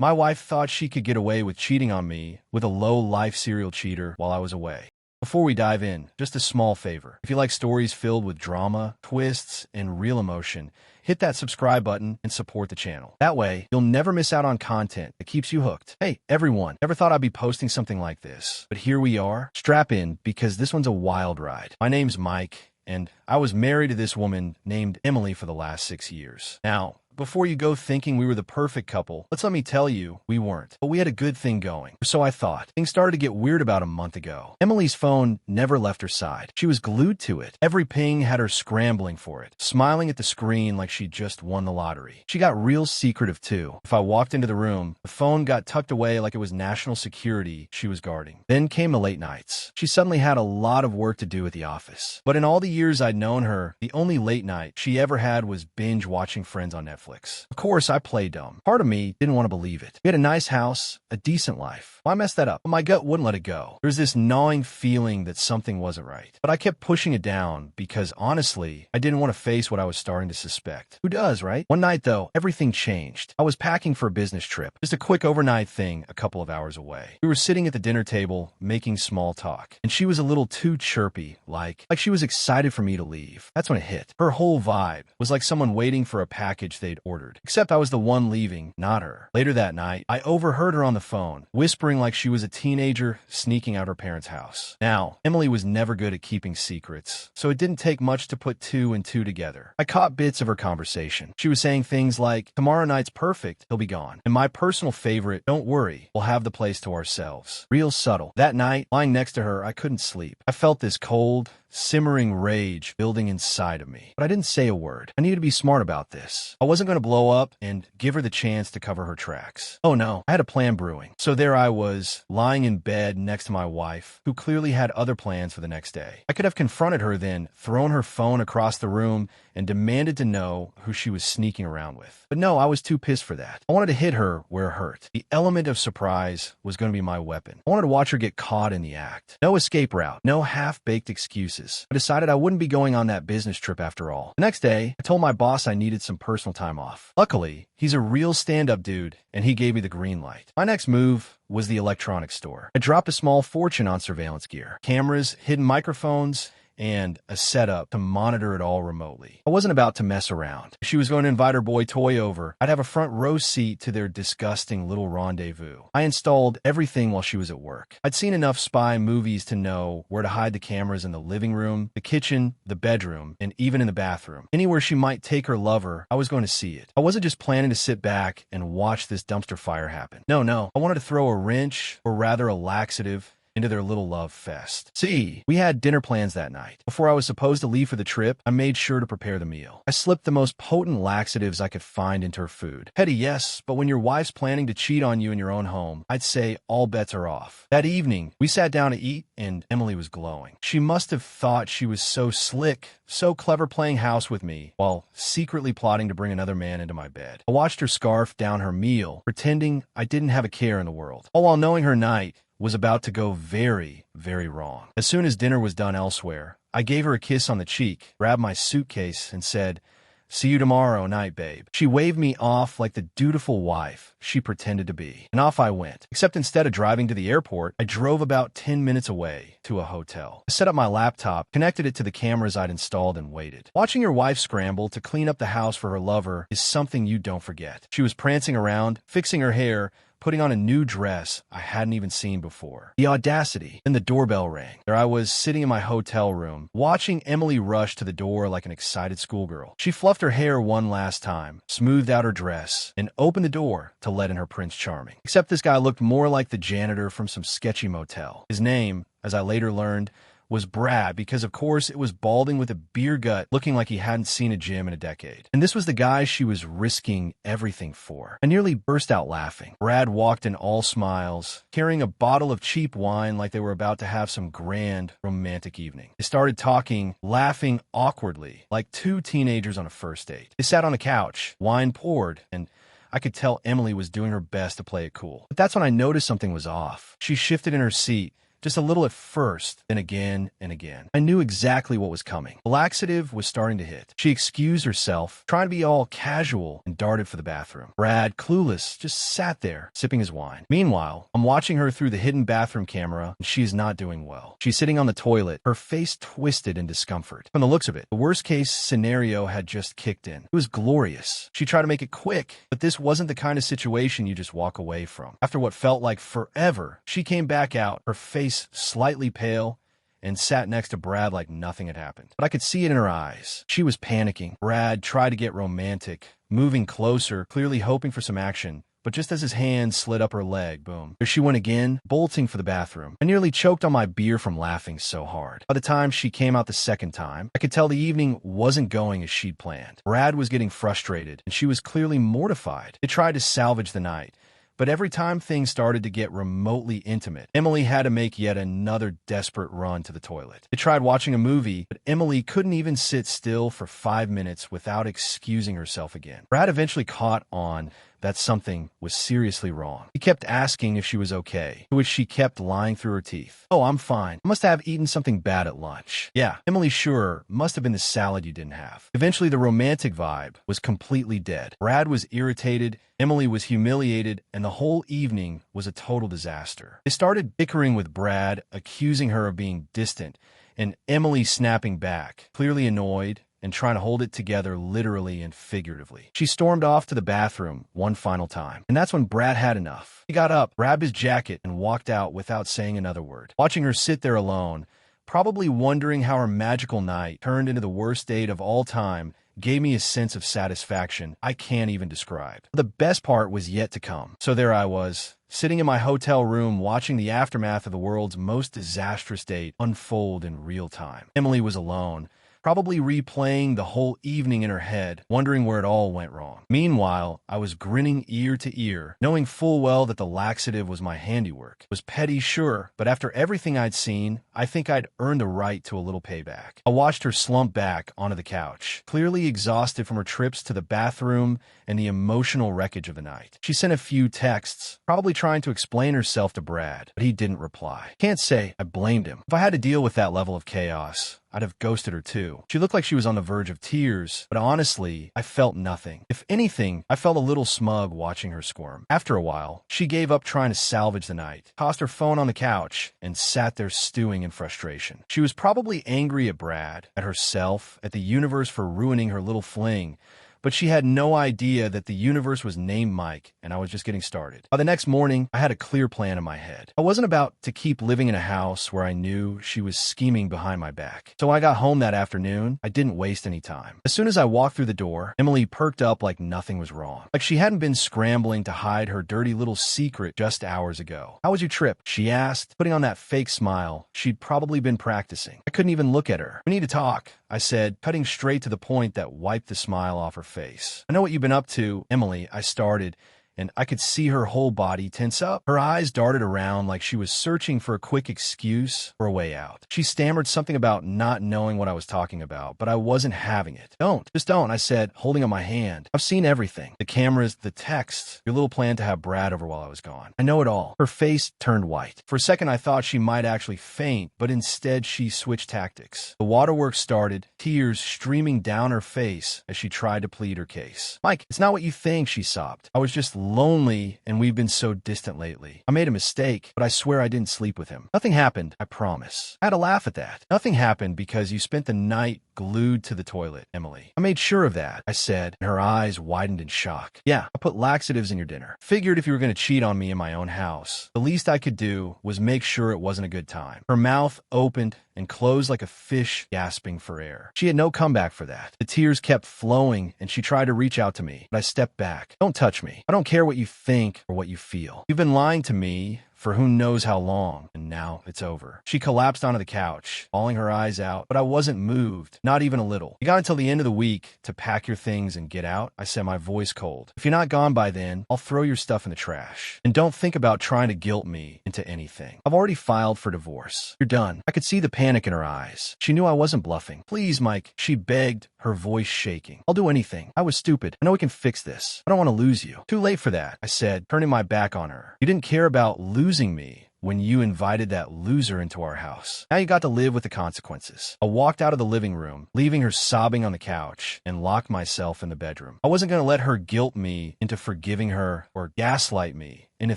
My wife thought she could get away with cheating on me with a low-life serial cheater while I was away. Before we dive in, just a small favor. If you like stories filled with drama, twists, and real emotion, hit that subscribe button and support the channel. That way, you'll never miss out on content that keeps you hooked. Hey, everyone, never thought I'd be posting something like this, but here we are. Strap in, because this one's a wild ride. My name's Mike, and I was married to this woman named Emily for the last 6 years. Now, before you go thinking we were the perfect couple, let me tell you, we weren't. But we had a good thing going, or so I thought. Things started to get weird about a month ago. Emily's phone never left her side. She was glued to it. Every ping had her scrambling for it, smiling at the screen like she just won the lottery. She got real secretive, too. If I walked into the room, the phone got tucked away like it was national security she was guarding. Then came the late nights. She suddenly had a lot of work to do at the office. But in all the years I'd known her, the only late night she ever had was binge watching Friends on Netflix. Of course, I played dumb. Part of me didn't want to believe it. We had a nice house, a decent life. Well, I messed that up, but my gut wouldn't let it go. There was this gnawing feeling that something wasn't right. But I kept pushing it down because, honestly, I didn't want to face what I was starting to suspect. Who does, right? One night, though, everything changed. I was packing for a business trip, just a quick overnight thing a couple of hours away. We were sitting at the dinner table, making small talk, and she was a little too chirpy, like she was excited for me to leave. That's when it hit. Her whole vibe was like someone waiting for a package they'd ordered. Except I was the one leaving, not her. Later that night, I overheard her on the phone, whispering like she was a teenager sneaking out her parents' house. Now, Emily was never good at keeping secrets, so it didn't take much to put two and two together. I caught bits of her conversation. She was saying things like, "Tomorrow night's perfect, he'll be gone." And my personal favorite, "Don't worry, we'll have the place to ourselves." Real subtle. That night, lying next to her, I couldn't sleep. I felt this cold, simmering rage building inside of me. But I didn't say a word. I needed to be smart about this. I wasn't going to blow up and give her the chance to cover her tracks. Oh no, I had a plan brewing. So there I was, lying in bed next to my wife, who clearly had other plans for the next day. I could have confronted her then, thrown her phone across the room, and demanded to know who she was sneaking around with. But no, I was too pissed for that. I wanted to hit her where it hurt. The element of surprise was going to be my weapon. I wanted to watch her get caught in the act. No escape route, no half-baked excuses. I decided I wouldn't be going on that business trip after all. The next day, I told my boss I needed some personal time off. Luckily, he's a real stand-up dude, and he gave me the green light. My next move was the electronics store. I dropped a small fortune on surveillance gear, cameras, hidden microphones, and a setup to monitor it all remotely. I wasn't about to mess around. If she was going to invite her boy toy over, I'd have a front row seat to their disgusting little rendezvous. I installed everything while she was at work. I'd seen enough spy movies to know where to hide the cameras in the living room, the kitchen, the bedroom, and even in the bathroom. Anywhere she might take her lover, I was going to see it. I wasn't just planning to sit back and watch this dumpster fire happen. No. I wanted to throw a wrench, or rather a laxative, into their little love fest. See, we had dinner plans that night. Before I was supposed to leave for the trip, I made sure to prepare the meal. I slipped the most potent laxatives I could find into her food. Petty, yes, but when your wife's planning to cheat on you in your own home, I'd say all bets are off. That evening, we sat down to eat, and Emily was glowing. She must have thought she was so slick, so clever playing house with me, while secretly plotting to bring another man into my bed. I watched her scarf down her meal, pretending I didn't have a care in the world, all while knowing her night was about to go very, very wrong. As soon as dinner was done elsewhere, I gave her a kiss on the cheek, grabbed my suitcase, and said, "See you tomorrow night, babe." She waved me off like the dutiful wife she pretended to be, and off I went. Except instead of driving to the airport, I drove about 10 minutes away to a hotel. I set up my laptop, connected it to the cameras I'd installed, and waited. Watching your wife scramble to clean up the house for her lover is something you don't forget. She was prancing around, fixing her hair, putting on a new dress I hadn't even seen before. The audacity. Then the doorbell rang. There I was, sitting in my hotel room, watching Emily rush to the door like an excited schoolgirl. She fluffed her hair one last time, smoothed out her dress, and opened the door to let in her Prince Charming. Except this guy looked more like the janitor from some sketchy motel. His name, as I later learned, was Brad, because of course it was balding with a beer gut, looking like he hadn't seen a gym in a decade. And this was the guy she was risking everything for. I nearly burst out laughing. Brad walked in all smiles, carrying a bottle of cheap wine like they were about to have some grand romantic evening. They started talking, laughing awkwardly, like two teenagers on a first date. They sat on a couch, wine poured, and I could tell Emily was doing her best to play it cool. But that's when I noticed something was off. She shifted in her seat, Just a little at first, then again and again. I knew exactly what was coming. The laxative was starting to hit. She excused herself, trying to be all casual, and darted for the bathroom. Brad, clueless, just sat there, sipping his wine. Meanwhile, I'm watching her through the hidden bathroom camera, and she is not doing well. She's sitting on the toilet, her face twisted in discomfort. From the looks of it, the worst-case scenario had just kicked in. It was glorious. She tried to make it quick, but this wasn't the kind of situation you just walk away from. After what felt like forever, she came back out, her face slightly pale, and sat next to Brad like nothing had happened. But I could see it in her eyes. She was panicking. Brad tried to get romantic, moving closer, clearly hoping for some action. But just as his hand slid up her leg, boom, there she went again, bolting for the bathroom. I nearly choked on my beer from laughing so hard. By the time she came out the second time, I could tell the evening wasn't going as she'd planned. Brad was getting frustrated, and she was clearly mortified. They tried to salvage the night. But every time things started to get remotely intimate, Emily had to make yet another desperate run to the toilet. They tried watching a movie, but Emily couldn't even sit still for 5 minutes without excusing herself again. Brad eventually caught on that something was seriously wrong. He kept asking if she was okay, to which she kept lying through her teeth. "Oh, I'm fine. I must have eaten something bad at lunch." Yeah, Emily sure must have been the salad you didn't have. Eventually, the romantic vibe was completely dead. Brad was irritated, Emily was humiliated, and the whole evening was a total disaster. They started bickering with Brad, accusing her of being distant, and Emily snapping back, clearly annoyed and trying to hold it together literally and figuratively. She stormed off to the bathroom one final time, and that's when Brad had enough. He got up, grabbed his jacket, and walked out without saying another word. Watching her sit there alone, probably wondering how her magical night turned into the worst date of all time, gave me a sense of satisfaction I can't even describe. The best part was yet to come. So there I was, sitting in my hotel room watching the aftermath of the world's most disastrous date unfold in real time. Emily was alone, probably replaying the whole evening in her head, wondering where it all went wrong. Meanwhile, I was grinning ear to ear, knowing full well that the laxative was my handiwork. It was petty, sure, but after everything I'd seen, I think I'd earned the right to a little payback. I watched her slump back onto the couch, clearly exhausted from her trips to the bathroom and the emotional wreckage of the night. She sent a few texts, probably trying to explain herself to Brad, but he didn't reply. Can't say I blamed him. If I had to deal with that level of chaos, I'd have ghosted her too. She looked like she was on the verge of tears, but honestly, I felt nothing. If anything, I felt a little smug watching her squirm. After a while, she gave up trying to salvage the night, tossed her phone on the couch, and sat there stewing in frustration. She was probably angry at Brad, at herself, at the universe for ruining her little fling, but she had no idea that the universe was named Mike, and I was just getting started. By the next morning, I had a clear plan in my head. I wasn't about to keep living in a house where I knew she was scheming behind my back. So when I got home that afternoon, I didn't waste any time. As soon as I walked through the door, Emily perked up like nothing was wrong. Like she hadn't been scrambling to hide her dirty little secret just hours ago. "How was your trip?" she asked, putting on that fake smile she'd probably been practicing. I couldn't even look at her. "We need to talk," I said, cutting straight to the point that wiped the smile off her face. "I know what you've been up to, Emily," I started, and I could see her whole body tense up. Her eyes darted around like she was searching for a quick excuse or a way out. She stammered something about not knowing what I was talking about, but I wasn't having it. Just don't," I said, holding up my hand. "I've seen everything. The cameras, the texts, your little plan to have Brad over while I was gone. I know it all." Her face turned white. For a second, I thought she might actually faint, but instead she switched tactics. The waterworks started, tears streaming down her face as she tried to plead her case. "Mike, it's not what you think," she sobbed. "I was just lonely, and we've been so distant lately. I made a mistake, but I swear I didn't sleep with him. Nothing happened, I promise." I had to laugh at that. "Nothing happened because you spent the night glued to the toilet, Emily. I made sure of that," I said, and her eyes widened in shock. "Yeah, I put laxatives in your dinner. Figured if you were going to cheat on me in my own house, the least I could do was make sure it wasn't a good time." Her mouth opened and closed like a fish gasping for air. She had no comeback for that. The tears kept flowing, and she tried to reach out to me, but I stepped back. "Don't touch me. I don't care what you think or what you feel. You've been lying to me for who knows how long, and now it's over." She collapsed onto the couch, bawling her eyes out, but I wasn't moved, not even a little. "You got until the end of the week to pack your things and get out," I said, my voice cold. "If you're not gone by then, I'll throw your stuff in the trash. And don't think about trying to guilt me into anything. I've already filed for divorce. You're done." I could see the panic in her eyes. She knew I wasn't bluffing. "Please, Mike," she begged, her voice shaking. "I'll do anything. I was stupid. I know we can fix this. I don't want to lose you." "Too late for that," I said, turning my back on her. "You didn't care about losing me when you invited that loser into our house. Now you got to live with the consequences. I walked out of the living room, leaving her sobbing on the couch, and locked myself in the bedroom. I wasn't going to let her guilt me into forgiving her or gaslight me into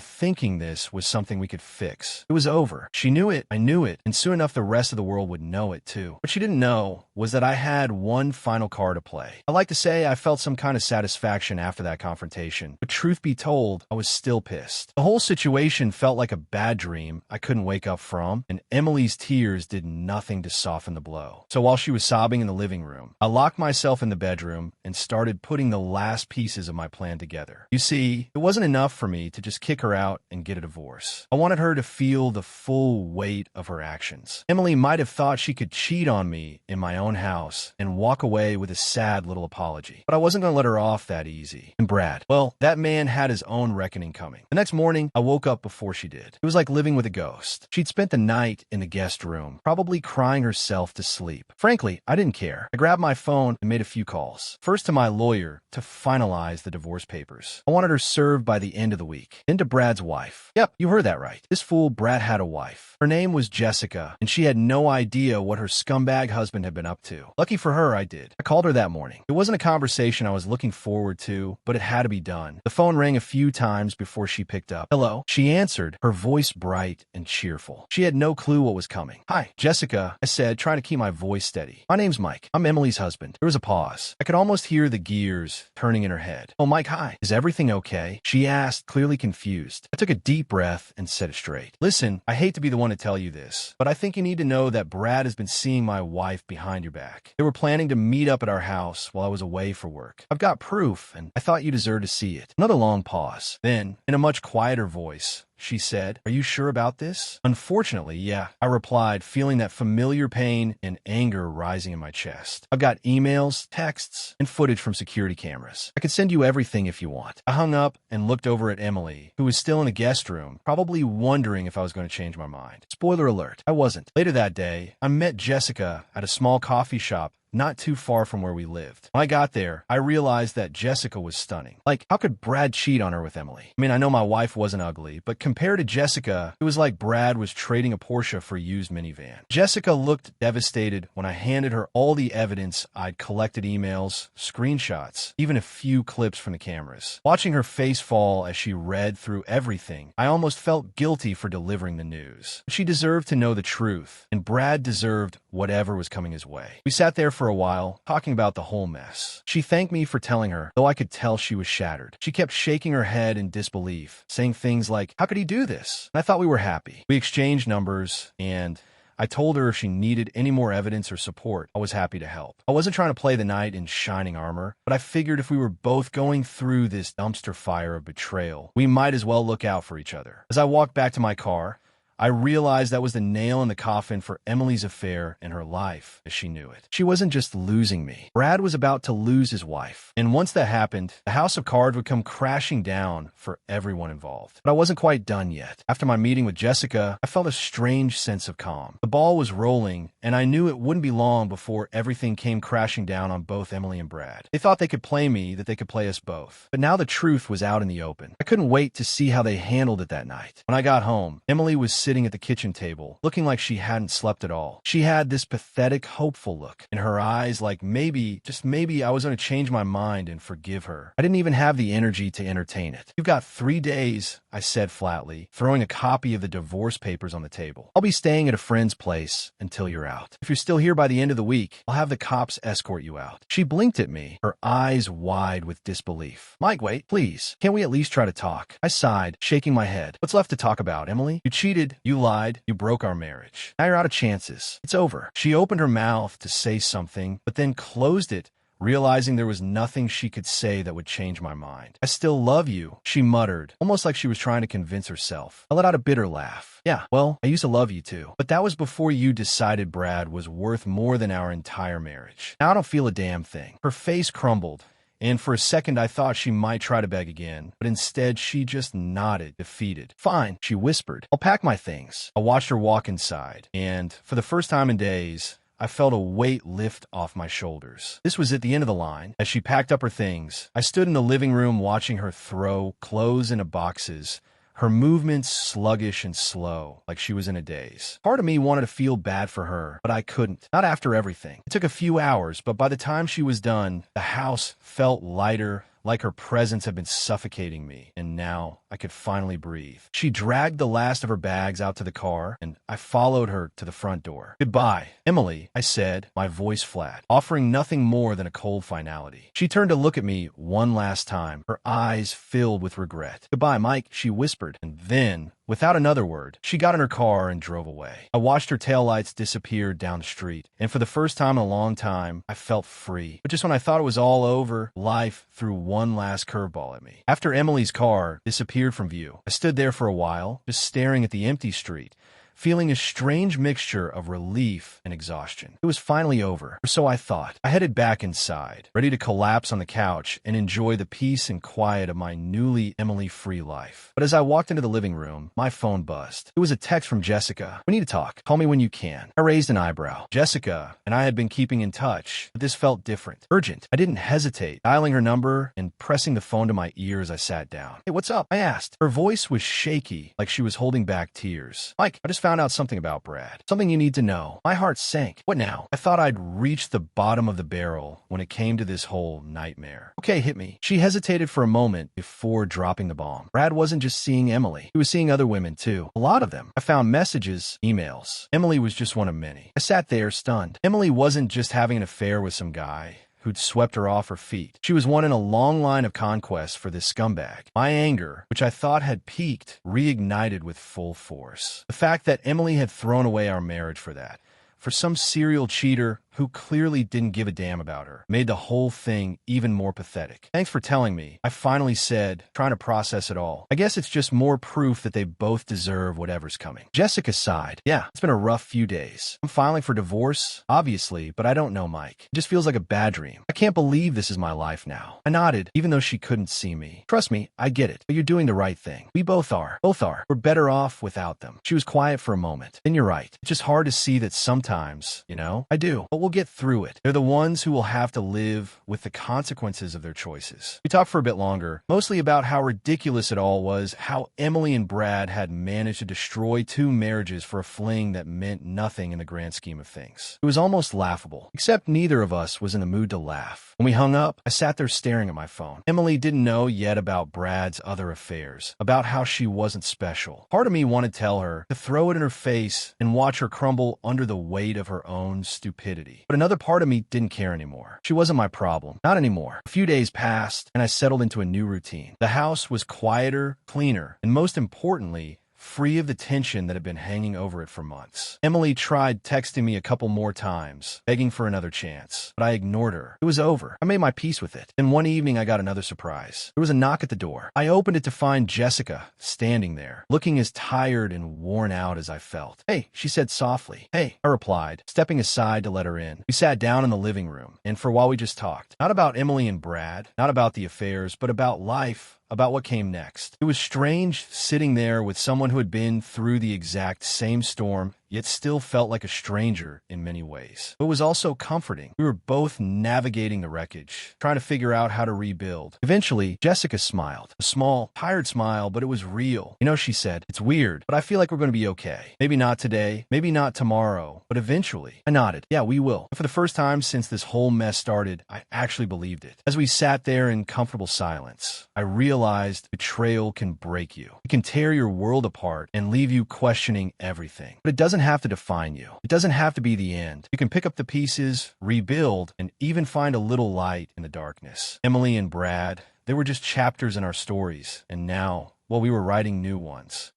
thinking this was something we could fix. It was over. She knew it, I knew it, and soon enough the rest of the world would know it too. What she didn't know was that I had one final card to play. I like to say I felt some kind of satisfaction after that confrontation, but truth be told, I was still pissed. The whole situation felt like a bad dream I couldn't wake up from, and Emily's tears did nothing to soften the blow. So while she was sobbing in the living room, I locked myself in the bedroom and started putting the last pieces of my plan together. You see, it wasn't enough for me to just kick her out and get a divorce. I wanted her to feel the full weight of her actions. Emily might have thought she could cheat on me in my own house and walk away with a sad little apology, but I wasn't going to let her off that easy. And Brad, well, that man had his own reckoning coming. The next morning, I woke up before she did. It was like living with a ghost. She'd spent the night in the guest room, probably crying herself to sleep. Frankly, I didn't care. I grabbed my phone and made a few calls. First to my lawyer to finalize the divorce papers. I wanted her served by the end of the week. Then to Brad's wife. Yep, you heard that right. This fool Brad had a wife. Her name was Jessica, and she had no idea what her scumbag husband had been up to. Lucky for her, I did. I called her that morning. It wasn't a conversation I was looking forward to, but it had to be done. The phone rang a few times before she picked up. Hello? She answered, her voice bright and cheerful. She had no clue what was coming. Hi, Jessica, I said, trying to keep my voice steady. My name's Mike. I'm Emily's husband. There was a pause. I could almost hear the gears turning in her head. Oh, Mike, hi. Is everything okay? She asked, clearly confused. I took a deep breath and said it straight. Listen, I hate to be the one to tell you this, but I think you need to know that Brad has been seeing my wife behind your back. They were planning to meet up at our house while I was away for work. I've got proof, and I thought you deserved to see it. Another long pause. Then, in a much quieter voice, she said, are you sure about this? Unfortunately, yeah, I replied, feeling that familiar pain and anger rising in my chest. I've got emails, texts, and footage from security cameras. I could send you everything if you want. I hung up and looked over at Emily, who was still in the guest room, probably wondering if I was going to change my mind. Spoiler alert, I wasn't. Later that day, I met Jessica at a small coffee shop not too far from where we lived. When I got there, I realized that Jessica was stunning. Like, how could Brad cheat on her with Emily? I mean, I know my wife wasn't ugly, but compared to Jessica, it was like Brad was trading a Porsche for a used minivan. Jessica looked devastated when I handed her all the evidence. I'd collected emails, screenshots, even a few clips from the cameras. Watching her face fall as she read through everything, I almost felt guilty for delivering the news. She deserved to know the truth, and Brad deserved whatever was coming his way. We sat there for a while, talking about the whole mess. She thanked me for telling her, though I could tell she was shattered. She kept shaking her head in disbelief, saying things like, how could he do this? And I thought we were happy. We exchanged numbers, and I told her if she needed any more evidence or support, I was happy to help. I wasn't trying to play the knight in shining armor, but I figured if we were both going through this dumpster fire of betrayal, we might as well look out for each other. As I walked back to my car, I realized that was the nail in the coffin for Emily's affair and her life as she knew it. She wasn't just losing me. Brad was about to lose his wife. And once that happened, the house of cards would come crashing down for everyone involved. But I wasn't quite done yet. After my meeting with Jessica, I felt a strange sense of calm. The ball was rolling, and I knew it wouldn't be long before everything came crashing down on both Emily and Brad. They thought they could play me, that they could play us both. But now the truth was out in the open. I couldn't wait to see how they handled it that night. When I got home, Emily was sitting at the kitchen table, looking like she hadn't slept at all. She had this pathetic, hopeful look in her eyes, like maybe, just maybe, I was going to change my mind and forgive her. I didn't even have the energy to entertain it. You've got 3 days, I said flatly, throwing a copy of the divorce papers on the table. I'll be staying at a friend's place until you're out. If you're still here by the end of the week, I'll have the cops escort you out. She blinked at me, her eyes wide with disbelief. Mike, wait, please. Can't we at least try to talk? I sighed, shaking my head. What's left to talk about, Emily? You cheated, you lied, you broke our marriage. Now you're out of chances. It's over. She opened her mouth to say something, but then closed it, realizing there was nothing she could say that would change my mind. I still love you, she muttered, almost like she was trying to convince herself. I let out a bitter laugh. Yeah, well, I used to love you too. But that was before you decided Brad was worth more than our entire marriage. Now I don't feel a damn thing. Her face crumbled, and for a second I thought she might try to beg again, but instead she just nodded, defeated. Fine, she whispered. I'll pack my things. I watched her walk inside, and for the first time in days, I felt a weight lift off my shoulders. This was at the end of the line. As she packed up her things, I stood in the living room watching her throw clothes into boxes, her movements sluggish and slow, like she was in a daze. Part of me wanted to feel bad for her, but I couldn't. Not after everything. It took a few hours, but by the time she was done, the house felt lighter, like her presence had been suffocating me, and now I could finally breathe. She dragged the last of her bags out to the car, and I followed her to the front door. "Goodbye, Emily," I said, my voice flat, offering nothing more than a cold finality. She turned to look at me one last time, her eyes filled with regret. "Goodbye, Mike," she whispered, and then, without another word, she got in her car and drove away. I watched her taillights disappear down the street, and for the first time in a long time, I felt free. But just when I thought it was all over, life threw one last curveball at me. After Emily's car disappeared from view, I stood there for a while, just staring at the empty street, feeling a strange mixture of relief and exhaustion. It was finally over, or so I thought. I headed back inside, ready to collapse on the couch and enjoy the peace and quiet of my newly Emily-free life. But as I walked into the living room, my phone buzzed. It was a text from Jessica. "We need to talk. Call me when you can." I raised an eyebrow. Jessica and I had been keeping in touch, but this felt different. Urgent. I didn't hesitate, dialing her number and pressing the phone to my ear as I sat down. "Hey, what's up?" I asked. Her voice was shaky, like she was holding back tears. "Mike, I just found out something about Brad. Something you need to know." My heart sank. "What now?" I thought I'd reached the bottom of the barrel when it came to this whole nightmare. "Okay, hit me." She hesitated for a moment before dropping the bomb. Brad wasn't just seeing Emily. He was seeing other women, too. A lot of them. I found messages, emails. Emily was just one of many. I sat there, stunned. Emily wasn't just having an affair with some guy who'd swept her off her feet. She was one in a long line of conquests for this scumbag. My anger, which I thought had peaked, reignited with full force. The fact that Emily had thrown away our marriage for that, for some serial cheater who clearly didn't give a damn about her, made the whole thing even more pathetic. "Thanks for telling me," I finally said, trying to process it all. "I guess it's just more proof that they both deserve whatever's coming." Jessica sighed. "Yeah, it's been a rough few days. I'm filing for divorce, obviously, but I don't know Mike. It just feels like a bad dream. I can't believe this is my life now." I nodded, even though she couldn't see me. "Trust me, I get it, but you're doing the right thing. We both are. Both are. We're better off without them." She was quiet for a moment. "Then you're right. It's just hard to see that sometimes, you know? I do. But we'll get through it. They're the ones who will have to live with the consequences of their choices." We talked for a bit longer, mostly about how ridiculous it all was, how Emily and Brad had managed to destroy 2 marriages for a fling that meant nothing in the grand scheme of things. It was almost laughable, except neither of us was in the mood to laugh. When we hung up, I sat there staring at my phone. Emily didn't know yet about Brad's other affairs, about how she wasn't special. Part of me wanted to tell her, to throw it in her face and watch her crumble under the weight of her own stupidity. But another part of me didn't care anymore. She wasn't my problem. Not anymore. A few days passed, and I settled into a new routine. The house was quieter, cleaner, and most importantly, free of the tension that had been hanging over it for months. Emily tried texting me a couple more times, begging for another chance, but I ignored her. It was over. I made my peace with it. Then one evening I got another surprise. There was a knock at the door. I opened it to find Jessica standing there, looking as tired and worn out as I felt. "Hey," she said softly. "Hey," I replied, stepping aside to let her in. We sat down in the living room, and for a while we just talked. Not about Emily and Brad, not about the affairs, but about life, about what came next. It was strange sitting there with someone who had been through the exact same storm, yet still felt like a stranger in many ways. But it was also comforting. We were both navigating the wreckage, trying to figure out how to rebuild. Eventually, Jessica smiled. A small, tired smile, but it was real. "You know," she said, "it's weird, but I feel like we're going to be okay. Maybe not today, maybe not tomorrow, but eventually." I nodded. "Yeah, we will." But for the first time since this whole mess started, I actually believed it. As we sat there in comfortable silence, I realized betrayal can break you. It can tear your world apart and leave you questioning everything. But it doesn't have to define you. It doesn't have to be the end. You can pick up the pieces, rebuild, and even find a little light in the darkness. Emily and Brad, they were just chapters in our stories, and now, well, we were writing new ones.